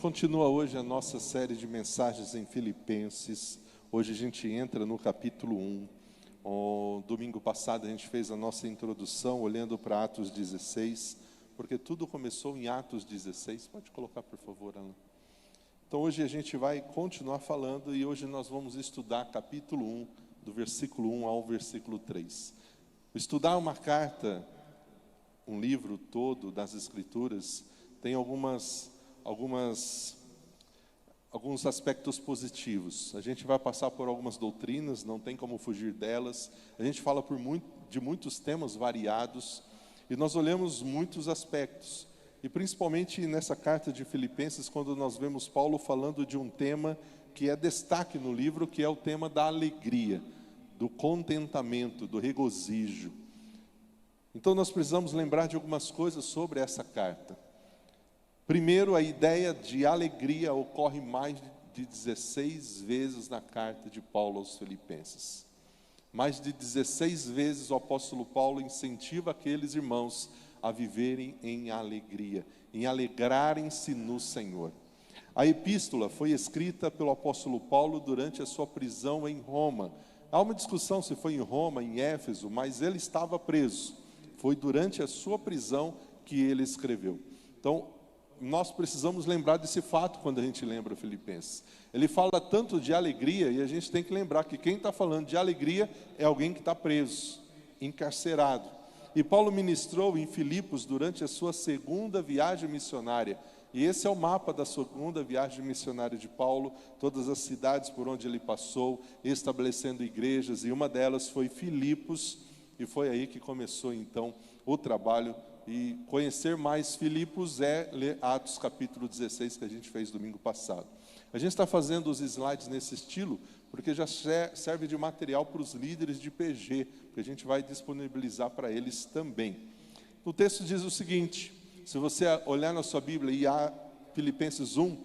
Continua hoje a nossa série de mensagens em Filipenses. Hoje a gente entra no capítulo 1. Domingo passado a gente fez a nossa introdução olhando para Atos 16, porque tudo começou em Atos 16. Pode colocar, por favor, Alan. Então hoje a gente vai continuar falando e hoje nós vamos estudar capítulo 1, do versículo 1 ao versículo 3. Estudar uma carta, um livro todo das Escrituras, tem alguns aspectos positivos. A gente vai passar por algumas doutrinas, não tem como fugir delas. A gente fala de muitos temas variados e nós olhamos muitos aspectos. E principalmente nessa carta de Filipenses, quando nós vemos Paulo falando de um tema que é destaque no livro, que é o tema da alegria, do contentamento, do regozijo. Então nós precisamos lembrar de algumas coisas sobre essa carta. Primeiro, a ideia de alegria ocorre mais de 16 vezes na carta de Paulo aos Filipenses. Mais de 16 vezes o apóstolo Paulo incentiva aqueles irmãos a viverem em alegria, em alegrarem-se no Senhor. A epístola foi escrita pelo apóstolo Paulo durante a sua prisão em Roma. Há uma discussão se foi em Roma, em Éfeso, mas ele estava preso. Foi durante a sua prisão que ele escreveu. Então, nós precisamos lembrar desse fato quando a gente lembra Filipenses. Ele fala tanto de alegria e a gente tem que lembrar que quem está falando de alegria é alguém que está preso, encarcerado. E Paulo ministrou em Filipos durante a sua segunda viagem missionária. E esse é o mapa da segunda viagem missionária de Paulo, todas as cidades por onde ele passou, estabelecendo igrejas, e uma delas foi Filipos, e foi aí que começou então o trabalho. E conhecer mais Filipos é ler Atos capítulo 16, que a gente fez domingo passado. A gente está fazendo os slides nesse estilo, porque já serve de material para os líderes de PG, que a gente vai disponibilizar para eles também. O texto diz o seguinte, se você olhar na sua Bíblia e há Filipenses 1,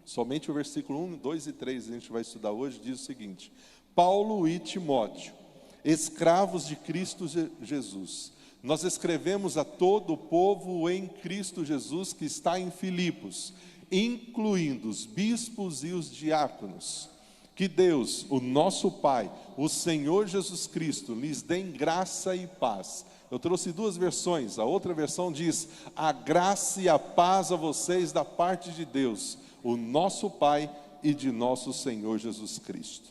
somente o versículo 1, 2 e 3 a gente vai estudar hoje, diz o seguinte: Paulo e Timóteo, escravos de Cristo Jesus, nós escrevemos a todo o povo em Cristo Jesus que está em Filipos, incluindo os bispos e os diáconos, que Deus, o nosso Pai, o Senhor Jesus Cristo, lhes dê graça e paz. Eu trouxe duas versões, a outra versão diz: a graça e a paz a vocês da parte de Deus, o nosso Pai e de nosso Senhor Jesus Cristo.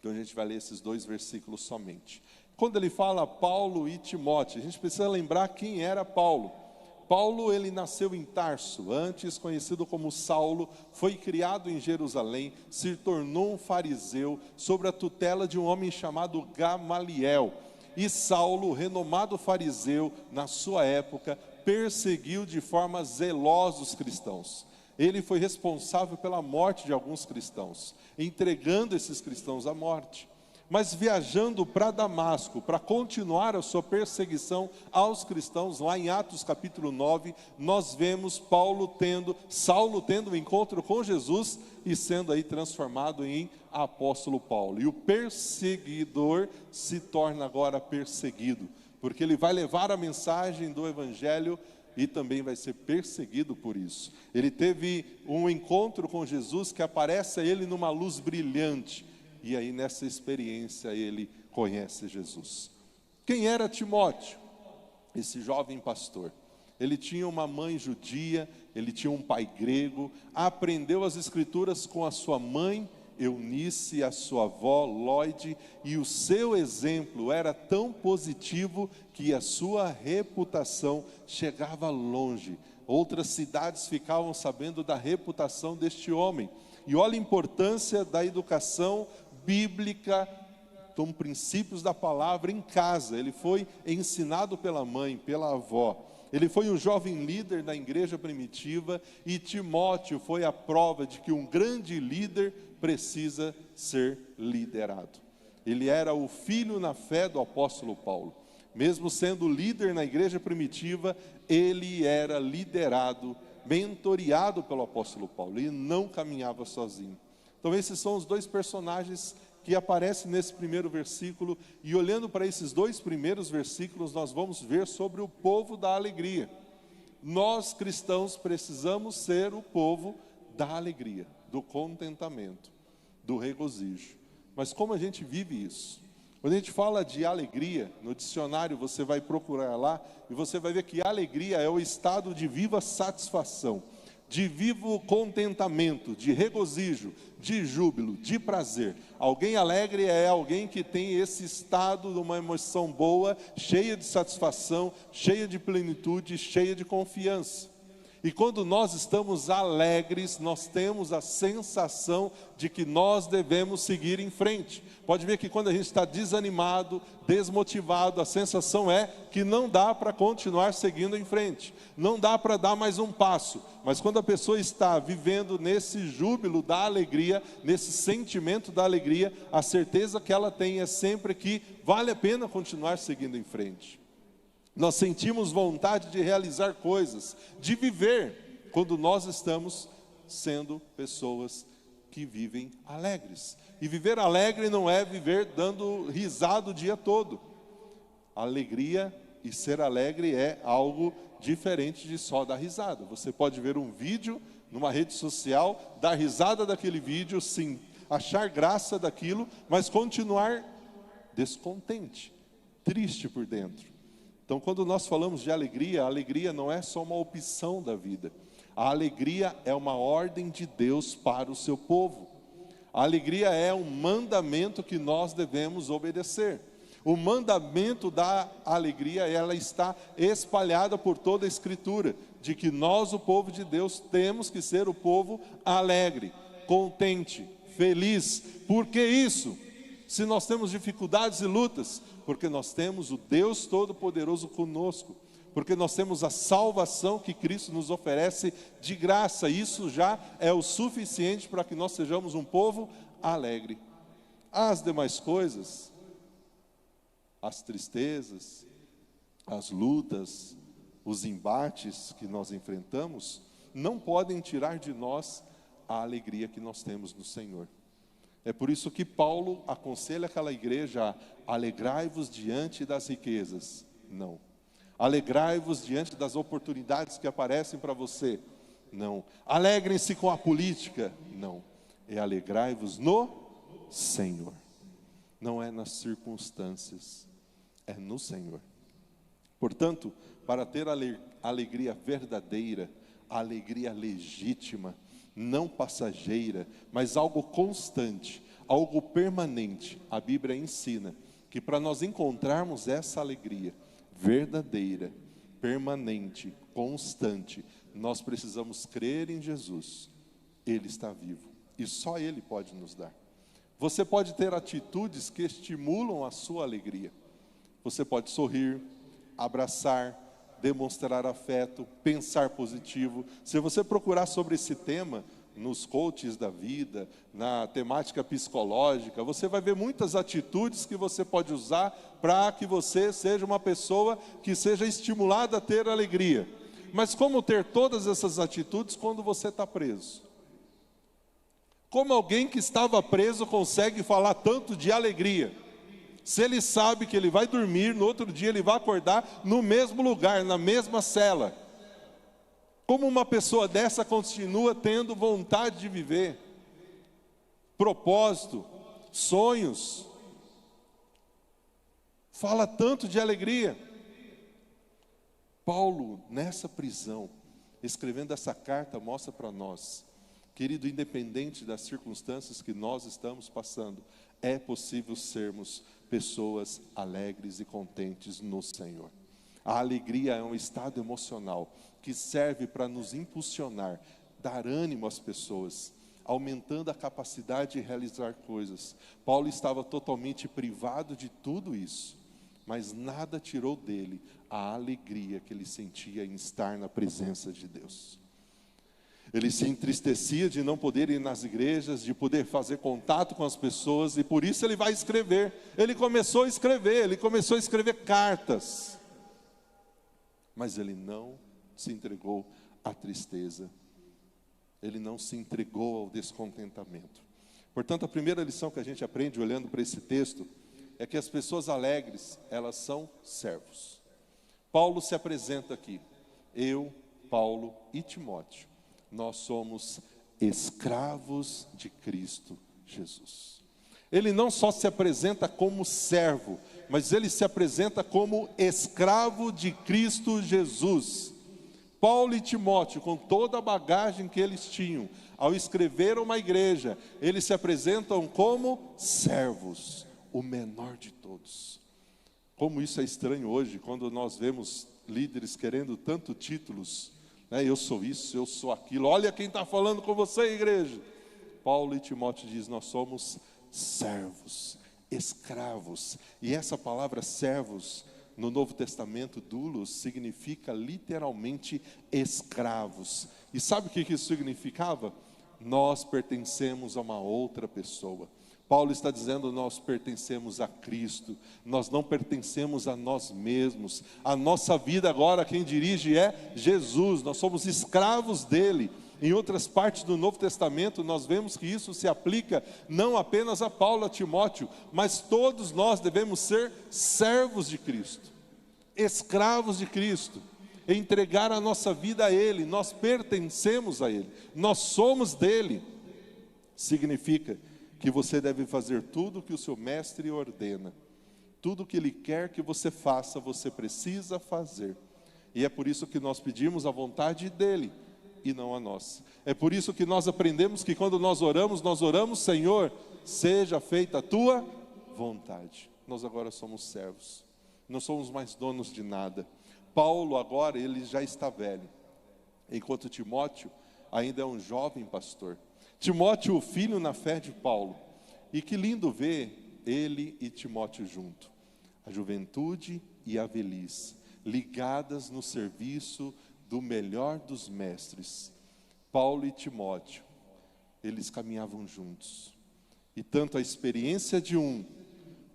Então a gente vai ler esses dois versículos somente. Quando ele fala Paulo e Timóteo, a gente precisa lembrar quem era Paulo. Paulo, ele nasceu em Tarso, antes conhecido como Saulo, foi criado em Jerusalém, se tornou um fariseu, sob a tutela de um homem chamado Gamaliel. E Saulo, renomado fariseu, na sua época, perseguiu de forma zelosa os cristãos. Ele foi responsável pela morte de alguns cristãos, entregando esses cristãos à morte. Mas viajando para Damasco, para continuar a sua perseguição aos cristãos, lá em Atos capítulo 9, nós vemos Saulo tendo um encontro com Jesus e sendo aí transformado em apóstolo Paulo. E o perseguidor se torna agora perseguido, porque ele vai levar a mensagem do evangelho e também vai ser perseguido por isso. Ele teve um encontro com Jesus que aparece a ele numa luz brilhante. E aí nessa experiência ele conhece Jesus. Quem era Timóteo? Esse jovem pastor. Ele tinha uma mãe judia, ele tinha um pai grego, aprendeu as escrituras com a sua mãe Eunice, a sua avó Lóide, e o seu exemplo era tão positivo que a sua reputação chegava longe. Outras cidades ficavam sabendo da reputação deste homem. E olha a importância da educação bíblica, com princípios da palavra em casa. Ele foi ensinado pela mãe, pela avó. Ele foi um jovem líder da igreja primitiva, e Timóteo foi a prova de que um grande líder precisa ser liderado. Ele era o filho na fé do apóstolo Paulo. Mesmo sendo líder na igreja primitiva, ele era liderado, mentoreado pelo apóstolo Paulo, e não caminhava sozinho. Então esses são os dois personagens que aparecem nesse primeiro versículo, e olhando para esses dois primeiros versículos, nós vamos ver sobre o povo da alegria. Nós cristãos precisamos ser o povo da alegria, do contentamento, do regozijo. Mas como a gente vive isso? Quando a gente fala de alegria, no dicionário você vai procurar lá e você vai ver que alegria é o estado de viva satisfação, de vivo contentamento, de regozijo, de júbilo, de prazer. Alguém alegre é alguém que tem esse estado de uma emoção boa, cheia de satisfação, cheia de plenitude, cheia de confiança. E quando nós estamos alegres, nós temos a sensação de que nós devemos seguir em frente. Pode ver que quando a gente está desanimado, desmotivado, a sensação é que não dá para continuar seguindo em frente. Não dá para dar mais um passo. Mas quando a pessoa está vivendo nesse júbilo da alegria, nesse sentimento da alegria, a certeza que ela tem é sempre que vale a pena continuar seguindo em frente. Nós sentimos vontade de realizar coisas, de viver, quando nós estamos sendo pessoas que vivem alegres. E viver alegre não é viver dando risada o dia todo. Alegria e ser alegre é algo diferente de só dar risada. Você pode ver um vídeo numa rede social, dar risada daquele vídeo, sim, achar graça daquilo, mas continuar descontente, triste por dentro. Então, quando nós falamos de alegria, a alegria não é só uma opção da vida. A alegria é uma ordem de Deus para o seu povo. A alegria é um mandamento que nós devemos obedecer. O mandamento da alegria, ela está espalhada por toda a Escritura, de que nós, o povo de Deus, temos que ser o povo alegre, contente, feliz. Por que isso? Se nós temos dificuldades e lutas, porque nós temos o Deus Todo-Poderoso conosco, porque nós temos a salvação que Cristo nos oferece de graça. Isso já é o suficiente para que nós sejamos um povo alegre. As demais coisas, as tristezas, as lutas, os embates que nós enfrentamos, não podem tirar de nós a alegria que nós temos no Senhor. É por isso que Paulo aconselha aquela igreja a alegrai-vos diante das riquezas. Não. Alegrai-vos diante das oportunidades que aparecem para você. Não. Alegrem-se com a política. Não. É alegrai-vos no Senhor. Não é nas circunstâncias. É no Senhor. Portanto, para ter a alegria verdadeira, a alegria legítima, não passageira, mas algo constante, algo permanente, a Bíblia ensina que para nós encontrarmos essa alegria verdadeira, permanente, constante, nós precisamos crer em Jesus. Ele está vivo e só Ele pode nos dar. Você pode ter atitudes que estimulam a sua alegria. Você pode sorrir, abraçar, demonstrar afeto, pensar positivo. Se você procurar sobre esse tema, nos coaches da vida, na temática psicológica, você vai ver muitas atitudes que você pode usar para que você seja uma pessoa que seja estimulada a ter alegria. Mas como ter todas essas atitudes quando você está preso? Como alguém que estava preso consegue falar tanto de alegria? Se ele sabe que ele vai dormir, no outro dia ele vai acordar no mesmo lugar, na mesma cela. Como uma pessoa dessa continua tendo vontade de viver? Propósito, sonhos. Fala tanto de alegria. Paulo, nessa prisão, escrevendo essa carta, mostra para nós, querido, independente das circunstâncias que nós estamos passando, é possível sermos pessoas alegres e contentes no Senhor. A alegria é um estado emocional que serve para nos impulsionar, dar ânimo às pessoas, aumentando a capacidade de realizar coisas. Paulo estava totalmente privado de tudo isso, mas nada tirou dele a alegria que ele sentia em estar na presença de Deus. Ele se entristecia de não poder ir nas igrejas, de poder fazer contato com as pessoas, e por isso ele vai escrever. Ele começou a escrever cartas. Mas ele não se entregou à tristeza. Ele não se entregou ao descontentamento. Portanto, a primeira lição que a gente aprende olhando para esse texto é que as pessoas alegres, elas são servos. Paulo se apresenta aqui. Eu, Paulo e Timóteo, nós somos escravos de Cristo Jesus. Ele não só se apresenta como servo, mas ele se apresenta como escravo de Cristo Jesus. Paulo e Timóteo, com toda a bagagem que eles tinham, ao escrever uma igreja, eles se apresentam como servos, o menor de todos. Como isso é estranho hoje, quando nós vemos líderes querendo tanto títulos, né? Eu sou isso, eu sou aquilo, olha quem está falando com você, igreja. Paulo e Timóteo diz, nós somos servos, escravos. E essa palavra servos, no Novo Testamento, doulos, significa literalmente escravos. E sabe o que isso significava? Nós pertencemos a uma outra pessoa. Paulo está dizendo, nós pertencemos a Cristo, nós não pertencemos a nós mesmos. A nossa vida agora, quem dirige é Jesus, nós somos escravos dele. Em outras partes do Novo Testamento, nós vemos que isso se aplica não apenas a Paulo, a Timóteo, mas todos nós devemos ser servos de Cristo, escravos de Cristo, entregar a nossa vida a Ele. Nós pertencemos a Ele, nós somos dele. Significa que você deve fazer tudo o que o seu mestre ordena, tudo o que ele quer que você faça, você precisa fazer. E é por isso que nós pedimos a vontade dele e não a nossa. É por isso que nós aprendemos que quando nós oramos, Senhor, seja feita a tua vontade. Nós agora somos servos, não somos mais donos de nada. Paulo agora, ele já está velho, enquanto Timóteo ainda é um jovem pastor. Timóteo, o filho na fé de Paulo. E que lindo ver ele e Timóteo junto. A juventude e a velhice, ligadas no serviço do melhor dos mestres. Paulo e Timóteo, eles caminhavam juntos. E tanto a experiência de um,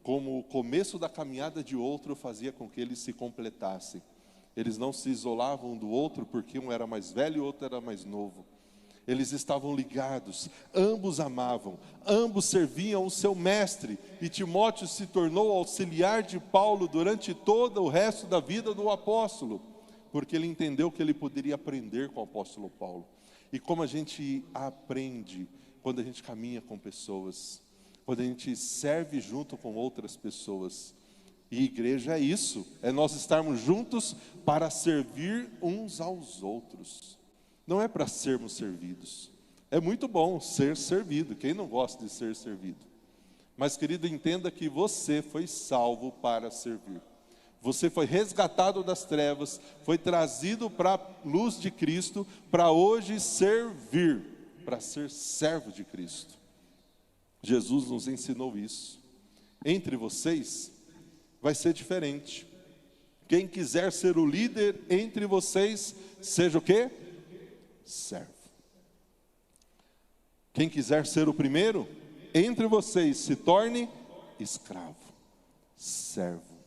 como o começo da caminhada de outro, fazia com que eles se completassem. Eles não se isolavam um do outro, porque um era mais velho e o outro era mais novo. Eles estavam ligados, ambos amavam, ambos serviam o seu mestre. E Timóteo se tornou auxiliar de Paulo durante todo o resto da vida do apóstolo, porque ele entendeu que ele poderia aprender com o apóstolo Paulo. E como a gente aprende quando a gente caminha com pessoas, quando a gente serve junto com outras pessoas. E igreja é isso, é nós estarmos juntos para servir uns aos outros. Não é para sermos servidos. É muito bom ser servido, quem não gosta de ser servido? Mas querido, entenda que você foi salvo para servir. Você foi resgatado das trevas, foi trazido para a luz de Cristo, para hoje servir, para ser servo de Cristo. Jesus nos ensinou isso. Entre vocês vai ser diferente. Quem quiser ser o líder entre vocês, seja o quê? Servo. Quem quiser ser o primeiro entre vocês, se torne escravo, servo.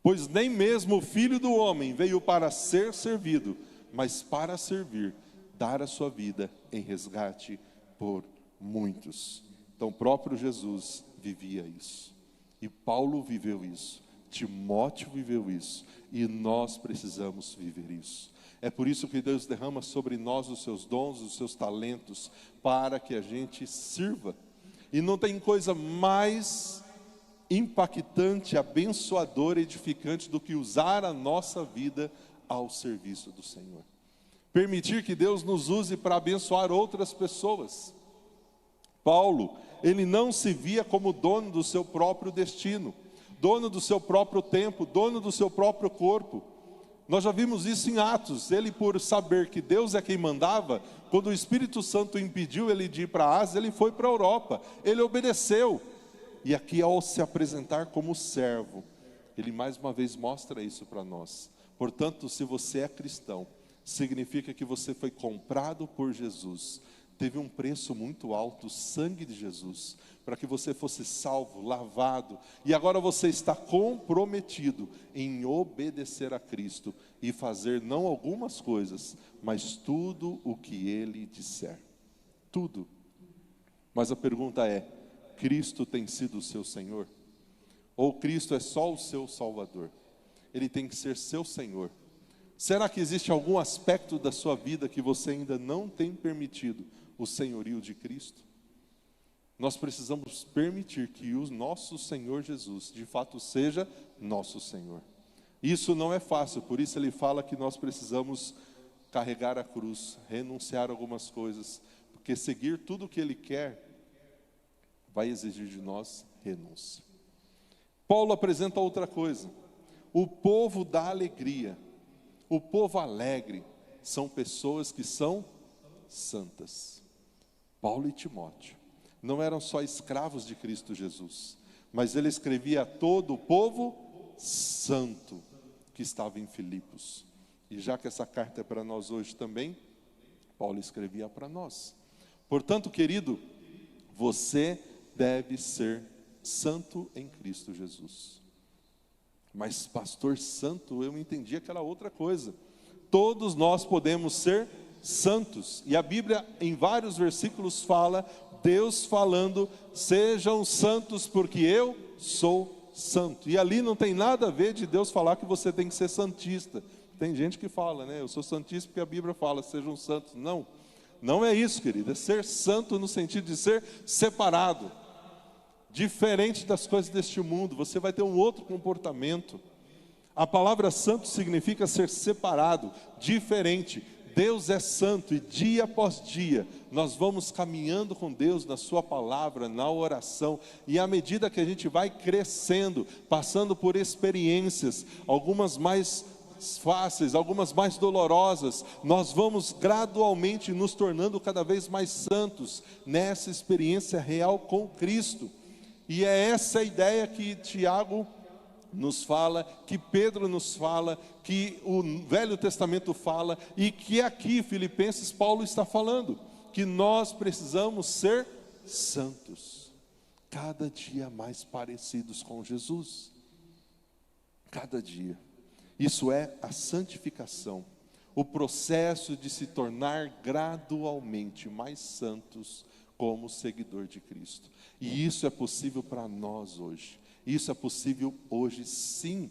Pois nem mesmo o Filho do Homem veio para ser servido, mas para servir, dar a sua vida em resgate por muitos. Então o próprio Jesus vivia isso, e Paulo viveu isso, Timóteo viveu isso, e nós precisamos viver isso. É por isso que Deus derrama sobre nós os seus dons, os seus talentos, para que a gente sirva. E não tem coisa mais impactante, abençoadora, edificante do que usar a nossa vida ao serviço do Senhor. Permitir que Deus nos use para abençoar outras pessoas. Paulo, ele não se via como dono do seu próprio destino, dono do seu próprio tempo, dono do seu próprio corpo. Nós já vimos isso em Atos. Ele, por saber que Deus é quem mandava, quando o Espírito Santo impediu ele de ir para a Ásia, ele foi para a Europa, ele obedeceu. E aqui, ao se apresentar como servo, ele mais uma vez mostra isso para nós. Portanto, se você é cristão, significa que você foi comprado por Jesus. Teve um preço muito alto, o sangue de Jesus, para que você fosse salvo, lavado, e agora você está comprometido em obedecer a Cristo e fazer não algumas coisas, mas tudo o que Ele disser. Tudo. Mas a pergunta é: Cristo tem sido o seu Senhor? Ou Cristo é só o seu Salvador? Ele tem que ser seu Senhor. Será que existe algum aspecto da sua vida que você ainda não tem permitido o senhorio de Cristo? Nós precisamos permitir que o nosso Senhor Jesus, de fato, seja nosso Senhor. Isso não é fácil, por isso ele fala que nós precisamos carregar a cruz, renunciar a algumas coisas, porque seguir tudo o que ele quer vai exigir de nós renúncia. Paulo apresenta outra coisa: o povo da alegria, o povo alegre, são pessoas que são santas. Paulo e Timóteo não eram só escravos de Cristo Jesus, mas ele escrevia a todo o povo santo que estava em Filipos. E já que essa carta é para nós hoje também, Paulo escrevia para nós. Portanto, querido, você deve ser santo em Cristo Jesus. Mas pastor santo, eu entendi aquela outra coisa. Todos nós podemos ser santos. E a Bíblia em vários versículos fala, Deus falando, sejam santos porque eu sou santo. E ali não tem nada a ver de Deus falar que você tem que ser santista. Tem gente que fala, né, eu sou santista porque a Bíblia fala, sejam santos. Não, não é isso, querido. É ser santo no sentido de ser separado, diferente das coisas deste mundo. Você vai ter um outro comportamento. A palavra santo significa ser separado, diferente. Deus é santo e dia após dia nós vamos caminhando com Deus na sua palavra, na oração, e à medida que a gente vai crescendo, passando por experiências, algumas mais fáceis, algumas mais dolorosas, nós vamos gradualmente nos tornando cada vez mais santos nessa experiência real com Cristo. E é essa a ideia que Tiago nos fala, que Pedro nos fala, que o Velho Testamento fala, e que aqui Filipenses Paulo está falando, que nós precisamos ser santos, cada dia mais parecidos com Jesus, cada dia. Isso é a santificação, o processo de se tornar gradualmente mais santos como seguidor de Cristo. E isso é possível para nós hoje. Isso é possível hoje, sim.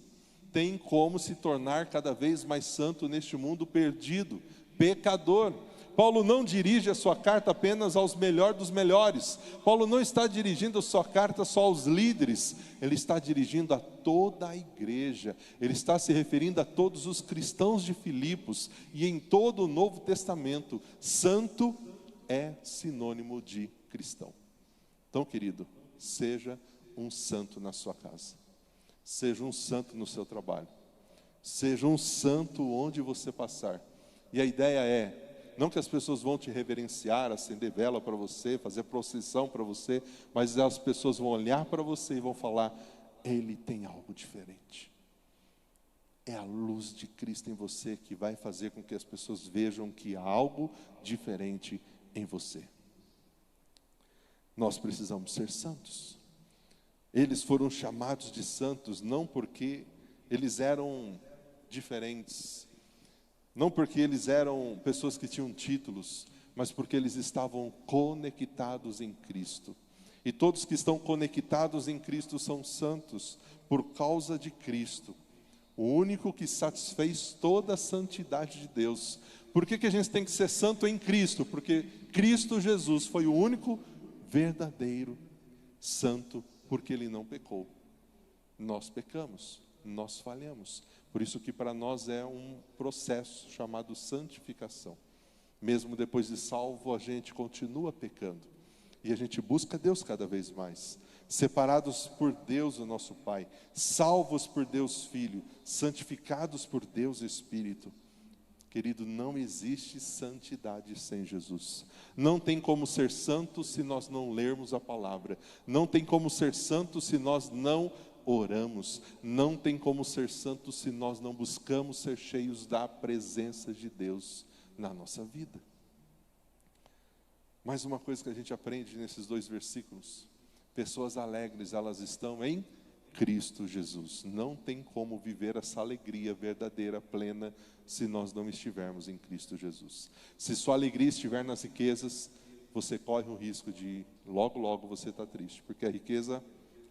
Tem como se tornar cada vez mais santo neste mundo perdido, pecador. Paulo não dirige a sua carta apenas aos melhores dos melhores. Paulo não está dirigindo a sua carta só aos líderes. Ele está dirigindo a toda a igreja. Ele está se referindo a todos os cristãos de Filipos. E em todo o Novo Testamento, santo é sinônimo de cristão. Então, querido, seja um santo na sua casa, seja um santo no seu trabalho, seja um santo onde você passar. E a ideia é, não que as pessoas vão te reverenciar, acender vela para você, fazer procissão para você, mas as pessoas vão olhar para você e vão falar, ele tem algo diferente. É a luz de Cristo em você que vai fazer com que as pessoas vejam que há algo diferente em você. Nós precisamos ser santos. Eles foram chamados de santos não porque eles eram diferentes, não porque eles eram pessoas que tinham títulos, mas porque eles estavam conectados em Cristo. E todos que estão conectados em Cristo são santos por causa de Cristo, o único que satisfez toda a santidade de Deus. Por que a gente tem que ser santo em Cristo? Porque Cristo Jesus foi o único verdadeiro santo, porque ele não pecou. Nós pecamos, nós falhamos. Por isso que para nós é um processo chamado santificação. Mesmo depois de salvo, a gente continua pecando. E a gente busca Deus cada vez mais. Separados por Deus, o nosso Pai. Salvos por Deus Filho. Santificados por Deus Espírito. Querido, não existe santidade sem Jesus. Não tem como ser santo se nós não lermos a palavra. Não tem como ser santo se nós não oramos. Não tem como ser santo se nós não buscamos ser cheios da presença de Deus na nossa vida. Mais uma coisa que a gente aprende nesses dois versículos. Pessoas alegres, elas estão em Cristo Jesus. Não tem como viver essa alegria verdadeira, plena, se nós não estivermos em Cristo Jesus. Se sua alegria estiver nas riquezas, você corre o risco de logo, logo você estar triste, porque a riqueza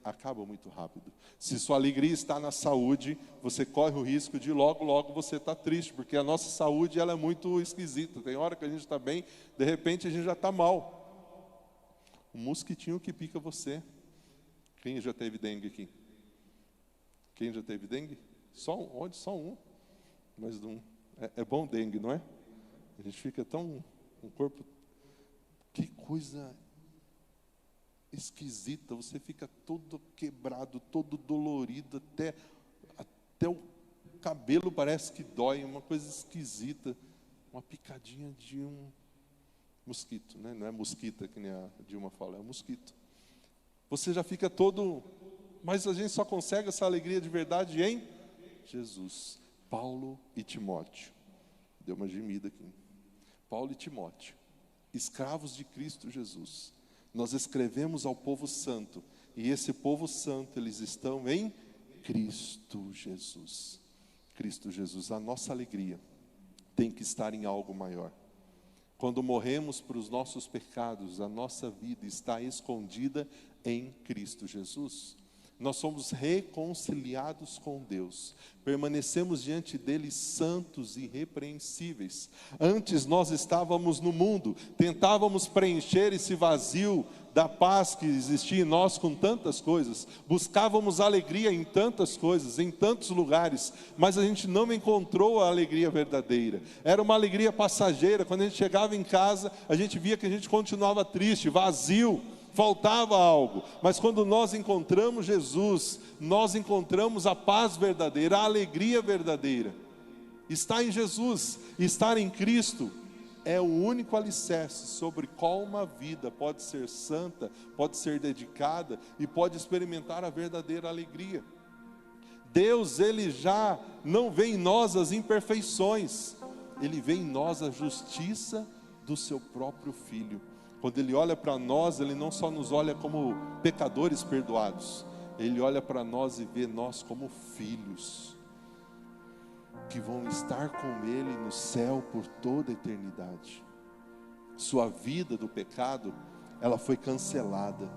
acaba muito rápido. Se sua alegria está na saúde, você corre o risco de logo, logo você estar triste, porque a nossa saúde ela é muito esquisita. Tem hora que a gente está bem, de repente a gente já está mal. Um mosquitinho que pica você. Quem já teve dengue aqui? Quem já teve dengue? Só um? Onde? Só um. Mas não, é bom dengue, não é? A gente fica tão... um corpo... Que coisa esquisita, você fica todo quebrado, todo dolorido, até o cabelo parece que dói, uma coisa esquisita, uma picadinha de um mosquito, né? Não é mosquita que nem a Dilma fala, é um mosquito. Você já fica todo, mas a gente só consegue essa alegria de verdade em Jesus. Paulo e Timóteo, deu uma gemida aqui. Paulo e Timóteo, escravos de Cristo Jesus. Nós escrevemos ao povo santo, e esse povo santo, eles estão em Cristo Jesus. Cristo Jesus, a nossa alegria tem que estar em algo maior. Quando morremos para os nossos pecados, a nossa vida está escondida em Cristo Jesus. Nós somos reconciliados com Deus, permanecemos diante dele santos e irrepreensíveis. Antes nós estávamos no mundo, tentávamos preencher esse vazio da paz que existia em nós com tantas coisas, buscávamos alegria em tantas coisas, em tantos lugares, mas a gente não encontrou a alegria verdadeira. Era uma alegria passageira. Quando a gente chegava em casa, a gente via que a gente continuava triste, vazio, faltava algo. Mas quando nós encontramos Jesus, nós encontramos a paz verdadeira, a alegria verdadeira. Está em Jesus, estar em Cristo é o único alicerce sobre qual uma vida pode ser santa, pode ser dedicada e pode experimentar a verdadeira alegria. Deus, ele já não vê em nós as imperfeições, ele vê em nós a justiça do seu próprio Filho. Quando ele olha para nós, ele não só nos olha como pecadores perdoados, ele olha para nós e vê nós como filhos, que vão estar com ele no céu por toda a eternidade. Sua vida do pecado, ela foi cancelada.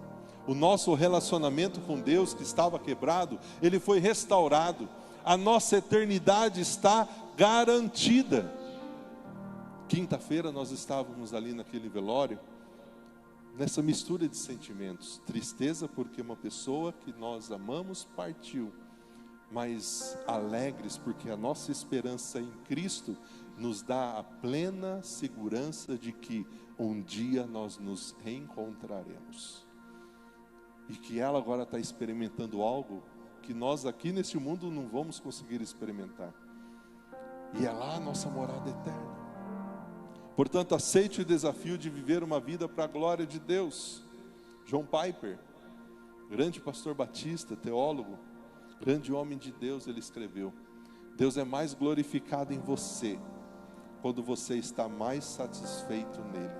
O nosso relacionamento com Deus que estava quebrado, ele foi restaurado. A nossa eternidade está garantida. Quinta-feira nós estávamos ali naquele velório, nessa mistura de sentimentos, tristeza porque uma pessoa que nós amamos partiu, mas alegres porque a nossa esperança em Cristo nos dá a plena segurança de que um dia nós nos reencontraremos, e que ela agora está experimentando algo que nós aqui neste mundo não vamos conseguir experimentar, e é lá a nossa morada eterna. Portanto, aceite o desafio de viver uma vida para a glória de Deus. John Piper, grande pastor batista, teólogo, grande homem de Deus, ele escreveu: Deus é mais glorificado em você quando você está mais satisfeito nele,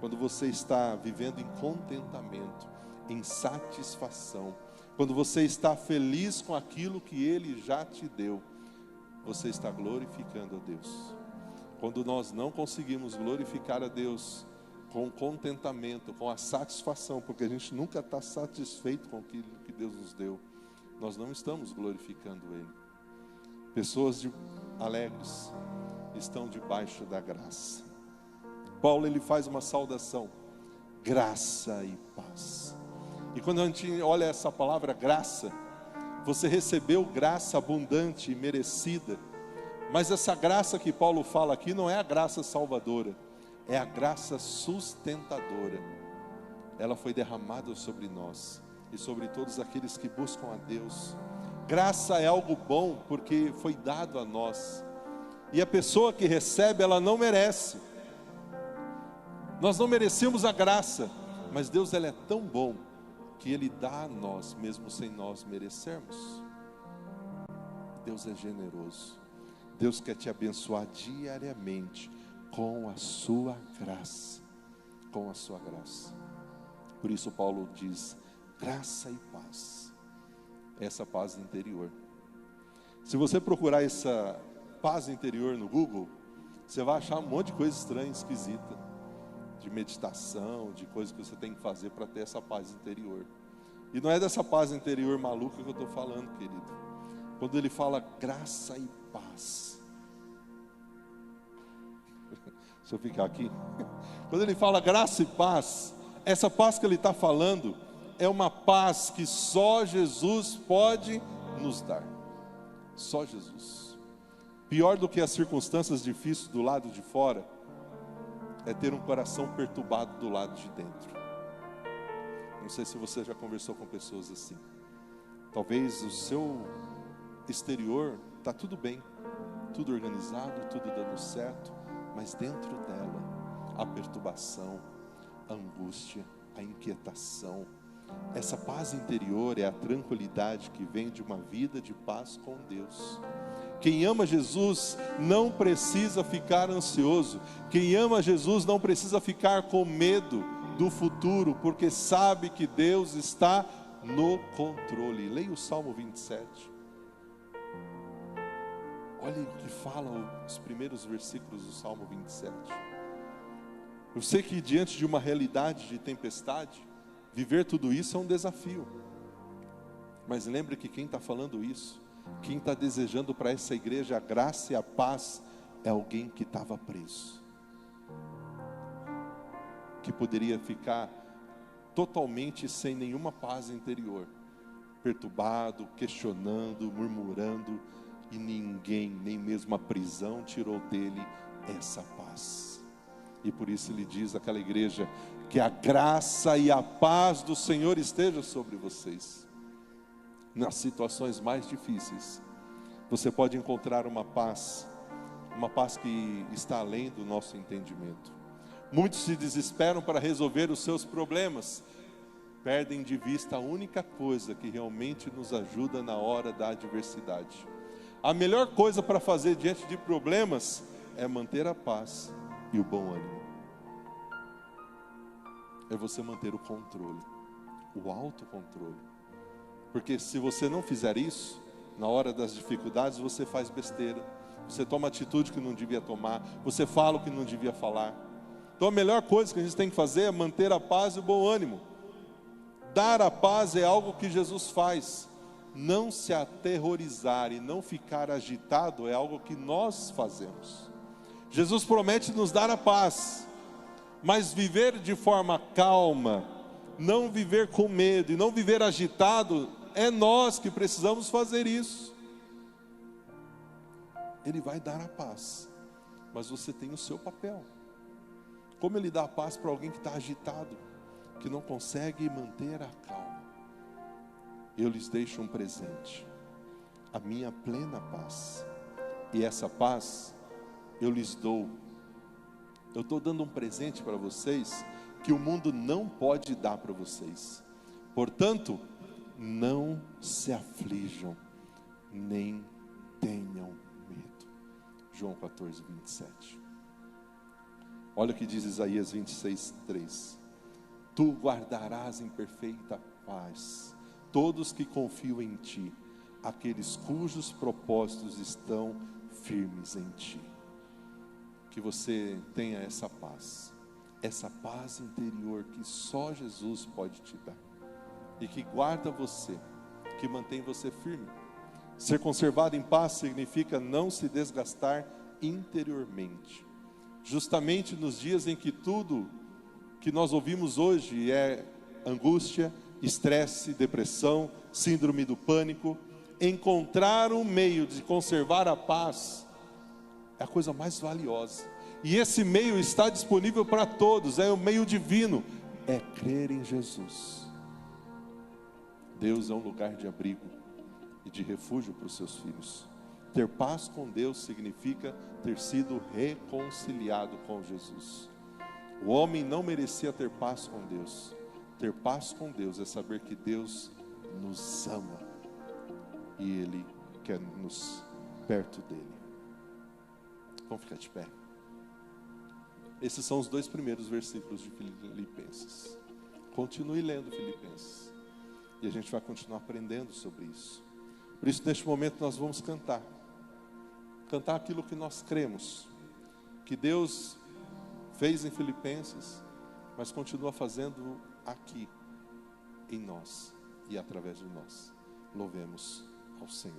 quando você está vivendo em contentamento, em satisfação, quando você está feliz com aquilo que ele já te deu, você está glorificando a Deus. Quando nós não conseguimos glorificar a Deus com contentamento, com a satisfação, porque a gente nunca está satisfeito com aquilo que Deus nos deu, nós não estamos glorificando Ele. Pessoas alegres estão debaixo da graça. Paulo, ele faz uma saudação: graça e paz. E quando a gente olha essa palavra graça, você recebeu graça abundante e merecida. Mas essa graça que Paulo fala aqui não é a graça salvadora, é a graça sustentadora. Ela foi derramada sobre nós e sobre todos aqueles que buscam a Deus. Graça é algo bom porque foi dado a nós, e a pessoa que recebe, ela não merece. Nós não merecemos a graça, mas Deus, ele é tão bom que ele dá a nós mesmo sem nós merecermos. Deus é generoso. Deus quer te abençoar diariamente com a sua graça, com a sua graça. Por isso Paulo diz: graça e paz, essa paz interior. Se você procurar essa paz interior no Google, você vai achar um monte de coisa estranha, esquisita, de meditação, de coisas que você tem que fazer para ter essa paz interior. E não é dessa paz interior maluca que eu estou falando, querido. Quando ele fala graça e paz. Deixa eu ficar aqui. Quando ele fala graça e paz, essa paz que ele está falando é uma paz que só Jesus pode nos dar. Só Jesus. Pior do que as circunstâncias difíceis do lado de fora é ter um coração perturbado do lado de dentro. Não sei se você já conversou com pessoas assim. Talvez o seu exterior está tudo bem, tudo organizado, tudo dando certo, mas dentro dela a perturbação, a angústia, a inquietação. Essa paz interior é a tranquilidade que vem de uma vida de paz com Deus. Quem ama Jesus não precisa ficar ansioso. Quem ama Jesus não precisa ficar com medo do futuro, porque sabe que Deus está no controle. Leia o Salmo 27. Olha o que fala os primeiros versículos do Salmo 27. Eu sei que diante de uma realidade de tempestade, viver tudo isso é um desafio. Mas lembre que quem está falando isso, quem está desejando para essa igreja a graça e a paz, é alguém que estava preso, que poderia ficar totalmente sem nenhuma paz interior, perturbado, questionando, murmurando, e ninguém, nem mesmo a prisão, tirou dele essa paz. E por isso ele diz àquela igreja, que a graça e a paz do Senhor esteja sobre vocês. Nas situações mais difíceis, você pode encontrar uma paz que está além do nosso entendimento. Muitos se desesperam para resolver os seus problemas, perdem de vista a única coisa que realmente nos ajuda na hora da adversidade. A melhor coisa para fazer diante de problemas é manter a paz e o bom ânimo. É você manter o controle, o autocontrole. Porque se você não fizer isso, na hora das dificuldades você faz besteira, você toma atitude que não devia tomar, você fala o que não devia falar. Então a melhor coisa que a gente tem que fazer é manter a paz e o bom ânimo. Dar a paz é algo que Jesus faz. Não se aterrorizar e não ficar agitado é algo que nós fazemos. Jesus promete nos dar a paz, mas viver de forma calma, não viver com medo e não viver agitado, é nós que precisamos fazer isso. Ele vai dar a paz, mas você tem o seu papel. Como ele dá a paz para alguém que está agitado, que não consegue manter a calma? Eu lhes deixo um presente, a minha plena paz, e essa paz eu lhes dou. Eu estou dando um presente para vocês, que o mundo não pode dar para vocês. Portanto, não se aflijam, nem tenham medo. João 14, 27. Olha o que diz Isaías 26, 3. Tu guardarás em perfeita paz todos que confiam em ti, aqueles cujos propósitos estão firmes em ti. Que você tenha essa paz interior que só Jesus pode te dar, e que guarda você, que mantém você firme. Ser conservado em paz significa não se desgastar interiormente. Justamente nos dias em que tudo que nós ouvimos hoje é angústia, estresse, depressão, síndrome do pânico, encontrar um meio de conservar a paz é a coisa mais valiosa. E esse meio está disponível para todos, é o meio divino, é crer em Jesus. Deus é um lugar de abrigo e de refúgio para os seus filhos. Ter paz com Deus significa ter sido reconciliado com Jesus. O homem não merecia ter paz com Deus. Ter paz com Deus é saber que Deus nos ama e Ele quer nos perto dEle. Vamos ficar de pé. Esses são os 2 primeiros versículos de Filipenses. Continue lendo Filipenses, e a gente vai continuar aprendendo sobre isso. Por isso, neste momento, nós vamos cantar aquilo que nós cremos, que Deus fez em Filipenses, mas continua fazendo aqui em nós. e através de nós. Louvemos ao Senhor.